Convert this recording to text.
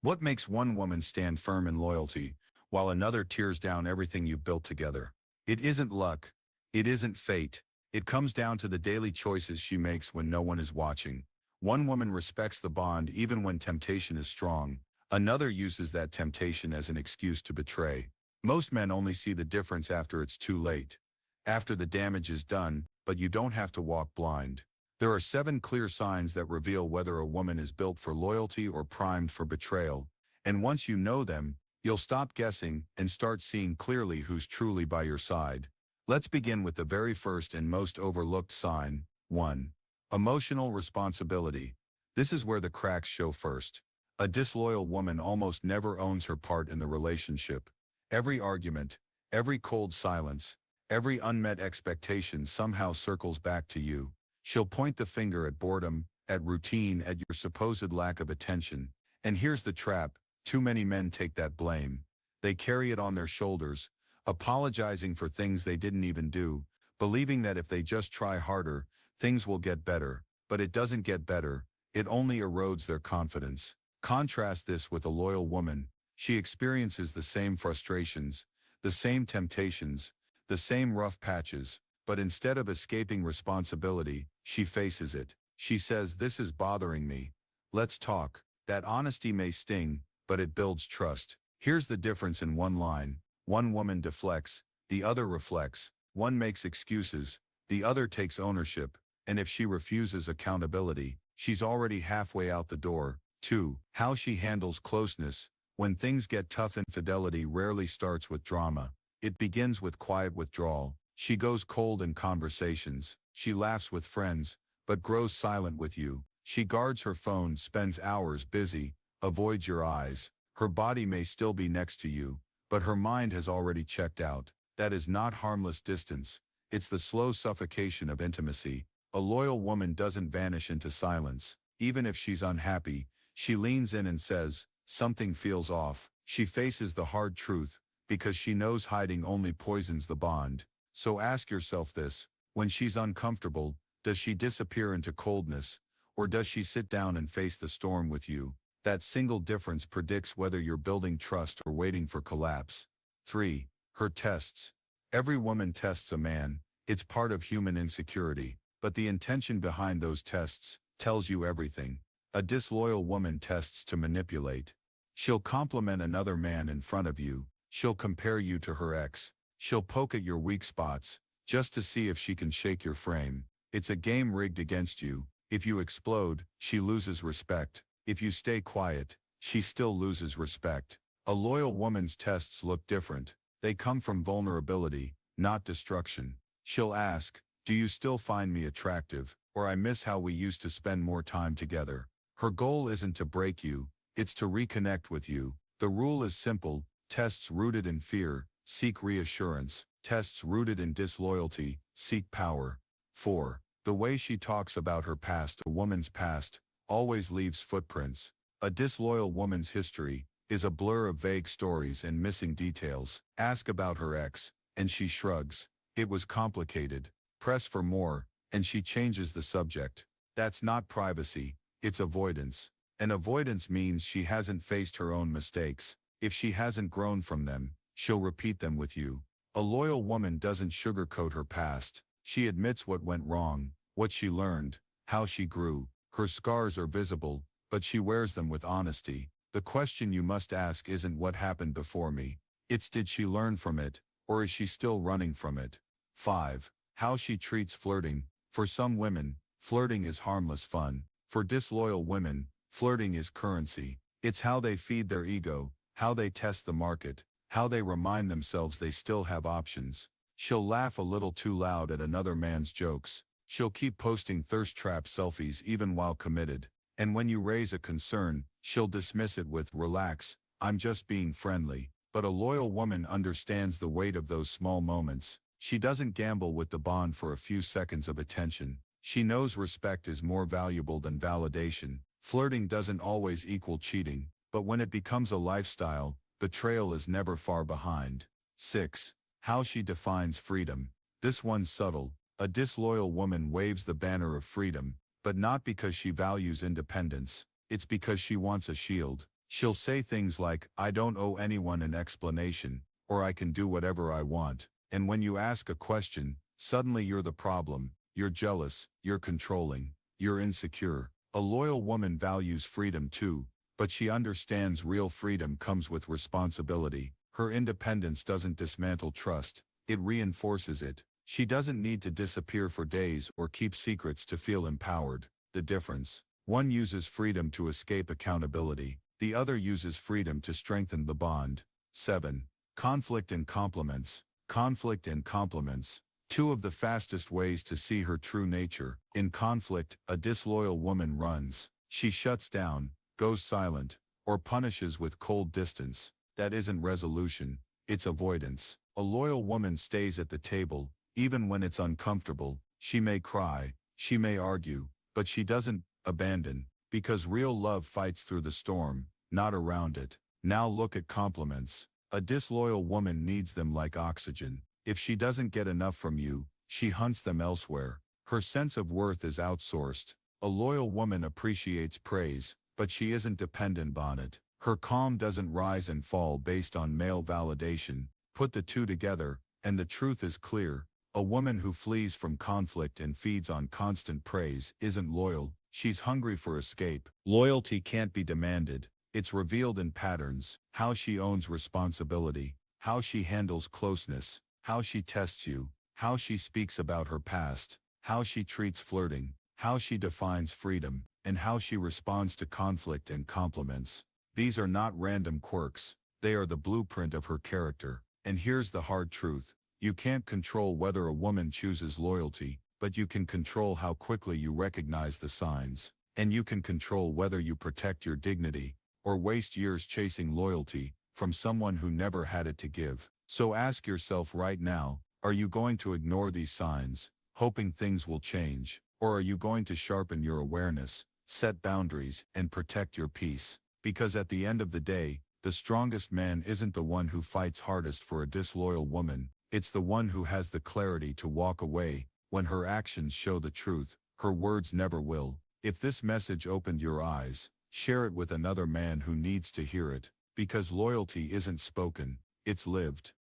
What makes one woman stand firm in loyalty, while another tears down everything you've built together? It isn't luck. It isn't fate. It comes down to the daily choices she makes when no one is watching. One woman respects the bond even when temptation is strong. Another uses that temptation as an excuse to betray. Most men only see the difference after it's too late. After the damage is done, but you don't have to walk blind. There are 7 clear signs that reveal whether a woman is built for loyalty or primed for betrayal. And once you know them, you'll stop guessing and start seeing clearly who's truly by your side. Let's begin with the very first and most overlooked sign. 1. Emotional responsibility. This is where the cracks show first. A disloyal woman almost never owns her part in the relationship. Every argument, every cold silence, every unmet expectation somehow circles back to you. She'll point the finger at boredom, at routine, at your supposed lack of attention. And here's the trap: too many men take that blame. They carry it on their shoulders, apologizing for things they didn't even do, believing that if they just try harder, things will get better. But it doesn't get better, it only erodes their confidence. Contrast this with a loyal woman. She experiences the same frustrations, the same temptations, the same rough patches. But instead of escaping responsibility, she faces it. She says, "This is bothering me. Let's talk." That honesty may sting, but it builds trust. Here's the difference in one line. One woman deflects, the other reflects. One makes excuses, the other takes ownership. And if she refuses accountability, she's already halfway out the door. 2. How she handles closeness. When things get tough, infidelity rarely starts with drama. It begins with quiet withdrawal. She goes cold in conversations. She laughs with friends, but grows silent with you. She guards her phone, spends hours busy, avoids your eyes. Her body may still be next to you, but her mind has already checked out. That is not harmless distance. It's the slow suffocation of intimacy. A loyal woman doesn't vanish into silence. Even if she's unhappy, she leans in and says, "Something feels off." She faces the hard truth, because she knows hiding only poisons the bond. So ask yourself this: when she's uncomfortable, does she disappear into coldness, or does she sit down and face the storm with you? That single difference predicts whether you're building trust or waiting for collapse. 3. Her tests. Every woman tests a man. It's part of human insecurity. But the intention behind those tests tells you everything. A disloyal woman tests to manipulate. She'll compliment another man in front of you. She'll compare you to her ex. She'll poke at your weak spots, just to see if she can shake your frame. It's a game rigged against you. If you explode, she loses respect. If you stay quiet, she still loses respect. A loyal woman's tests look different. They come from vulnerability, not destruction. She'll ask, "Do you still find me attractive, or I miss how we used to spend more time together?" Her goal isn't to break you, it's to reconnect with you. The rule is simple: tests rooted in fear seek reassurance. Tests rooted in disloyalty seek power. 4. The way she talks about her past. A woman's past always leaves footprints. A disloyal woman's history is a blur of vague stories and missing details. Ask about her ex, and she shrugs. It was complicated. Press for more, and she changes the subject. That's not privacy, it's avoidance. And avoidance means she hasn't faced her own mistakes. If she hasn't grown from them, she'll repeat them with you. A loyal woman doesn't sugarcoat her past. She admits what went wrong, what she learned, how she grew. Her scars are visible, but she wears them with honesty. The question you must ask isn't what happened before me. It's, did she learn from it, or is she still running from it? 5. How she treats flirting. For some women, flirting is harmless fun. For disloyal women, flirting is currency. It's how they feed their ego, how they test the market, how they remind themselves they still have options. She'll laugh a little too loud at another man's jokes. She'll keep posting thirst trap selfies even while committed. And when you raise a concern, she'll dismiss it with, "Relax, I'm just being friendly." But a loyal woman understands the weight of those small moments. She doesn't gamble with the bond for a few seconds of attention. She knows respect is more valuable than validation. Flirting doesn't always equal cheating, but when it becomes a lifestyle, betrayal is never far behind. 6. How she defines freedom. This one's subtle. A disloyal woman waves the banner of freedom, but not because she values independence. It's because she wants a shield. She'll say things like, I don't owe anyone an explanation, or I can do whatever I want. And when you ask a question, suddenly you're the problem. You're jealous, you're controlling, you're insecure. A loyal woman values freedom too, but she understands real freedom comes with responsibility. Her independence doesn't dismantle trust, it reinforces it. She doesn't need to disappear for days or keep secrets to feel empowered. The difference: one uses freedom to escape accountability, the other uses freedom to strengthen the bond. 7. Conflict and compliments. Conflict and compliments. Two of the fastest ways to see her true nature. In conflict, a disloyal woman runs. She shuts down, goes silent, or punishes with cold distance. That isn't resolution, it's avoidance. A loyal woman stays at the table, even when it's uncomfortable. She may cry, she may argue, but she doesn't abandon, because real love fights through the storm, not around it. Now look at compliments. A disloyal woman needs them like oxygen. If she doesn't get enough from you, she hunts them elsewhere. Her sense of worth is outsourced. A loyal woman appreciates praise, but she isn't dependent on it. Her calm doesn't rise and fall based on male validation. Put the two together, and the truth is clear. A woman who flees from conflict and feeds on constant praise isn't loyal. She's hungry for escape. Loyalty can't be demanded. It's revealed in patterns: how she owns responsibility, how she handles closeness, how she tests you, how she speaks about her past, how she treats flirting, how she defines freedom, and how she responds to conflict and compliments. These are not random quirks. They are the blueprint of her character. And here's the hard truth: you can't control whether a woman chooses loyalty, but you can control how quickly you recognize the signs. And you can control whether you protect your dignity, or waste years chasing loyalty from someone who never had it to give. So ask yourself right now, are you going to ignore these signs, hoping things will change? Or are you going to sharpen your awareness, set boundaries, and protect your peace? Because at the end of the day, the strongest man isn't the one who fights hardest for a disloyal woman. It's the one who has the clarity to walk away when her actions show the truth. Her words never will. If this message opened your eyes, share it with another man who needs to hear it. Because loyalty isn't spoken, it's lived.